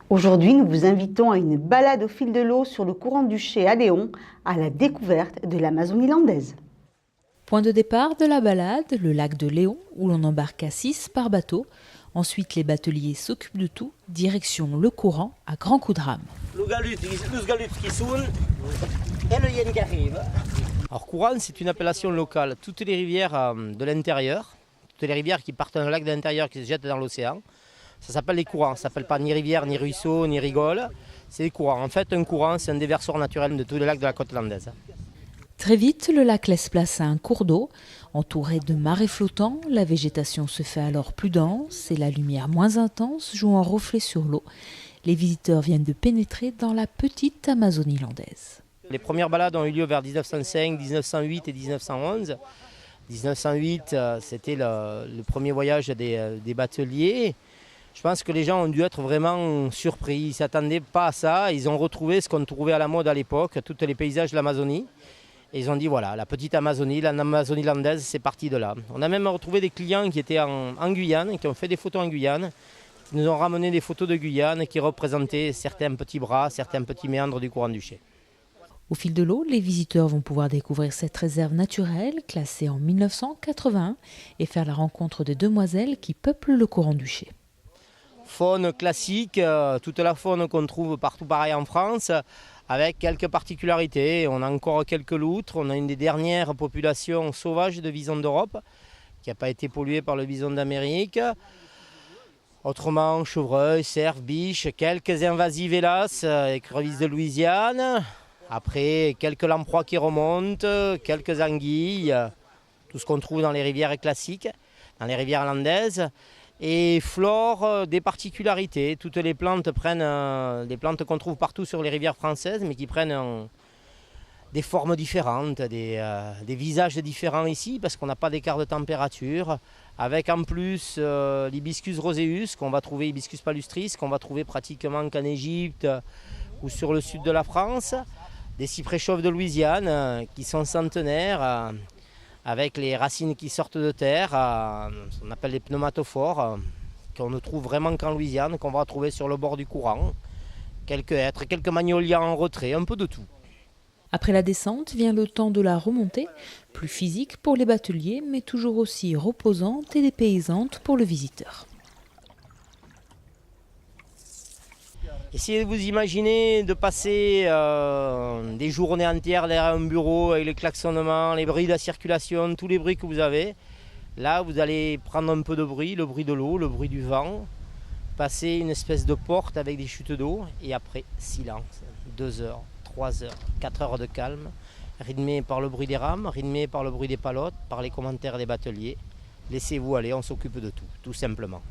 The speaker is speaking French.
Aujourd'hui, nous vous invitons à une balade au fil de l'eau sur le courant du Ché à Léon, à la découverte de l'Amazonie landaise. Point de départ de la balade, le lac de Léon, où l'on embarque à 6 par bateau. Ensuite, les bateliers s'occupent de tout, direction le courant à grands coups de rame. Le galut qui sonne et le yen qui arrive. Alors courant, c'est une appellation locale. Toutes les rivières de l'intérieur, toutes les rivières qui partent d'un lac de l'intérieur qui se jettent dans l'océan, ça s'appelle les courants. Ça ne s'appelle pas ni rivière, ni ruisseau, ni rigole. C'est des courants. En fait, un courant, c'est un déversoir naturel de tous les lacs de la côte landaise. Très vite, le lac laisse place à un cours d'eau. Entouré de marais flottants, la végétation se fait alors plus dense et la lumière moins intense joue en reflet sur l'eau. Les visiteurs viennent de pénétrer dans la petite Amazonie landaise. Les premières balades ont eu lieu vers 1905, 1908 et 1911. 1908, c'était le premier voyage des bateliers. Je pense que les gens ont dû être vraiment surpris. Ils ne s'attendaient pas à ça. Ils ont retrouvé ce qu'on trouvait à la mode à l'époque, tous les paysages de l'Amazonie. Et ils ont dit voilà, la petite Amazonie, l'Amazonie landaise, c'est parti de là. On a même retrouvé des clients qui étaient en Guyane, qui ont fait des photos en Guyane, qui nous ont ramené des photos de Guyane qui représentaient certains petits bras, certains petits méandres du courant du Ché. Au fil de l'eau, les visiteurs vont pouvoir découvrir cette réserve naturelle classée en 1981 et faire la rencontre des demoiselles qui peuplent le courant du Ché. Faune classique, toute la faune qu'on trouve partout pareil en France, avec quelques particularités. On a encore quelques loutres, on a une des dernières populations sauvages de visons d'Europe, qui n'a pas été polluée par le bison d'Amérique. Autrement, chevreuil, cerf, biche, quelques invasives hélas, écrevisses de Louisiane. Après, quelques lamproies qui remontent, quelques anguilles, tout ce qu'on trouve dans les rivières classiques, dans les rivières landaises. Et flore, des particularités. Toutes les plantes prennent des plantes qu'on trouve partout sur les rivières françaises, mais qui prennent des formes différentes, des visages différents ici, parce qu'on n'a pas d'écart de température. Avec en plus l'hibiscus roseus, qu'on va trouver, hibiscus palustris, qu'on va trouver pratiquement qu'en Égypte ou sur le sud de la France. Des cyprès chauves de Louisiane qui sont centenaires. Avec les racines qui sortent de terre, on appelle les pneumatophores, qu'on ne trouve vraiment qu'en Louisiane, qu'on va trouver sur le bord du courant. Quelques hêtres, quelques magnolias en retrait, un peu de tout. Après la descente vient le temps de la remontée, plus physique pour les bateliers, mais toujours aussi reposante et dépaysante pour le visiteur. Essayez de vous imaginer de passer des journées entières derrière un bureau avec les klaxonnements, les bruits de la circulation, tous les bruits que vous avez. Là, vous allez prendre un peu de bruit, le bruit de l'eau, le bruit du vent, passer une espèce de porte avec des chutes d'eau et après, silence. 2 heures, 3 heures, 4 heures de calme, rythmé par le bruit des rames, rythmé par le bruit des palottes, par les commentaires des bateliers. Laissez-vous aller, on s'occupe de tout, tout simplement.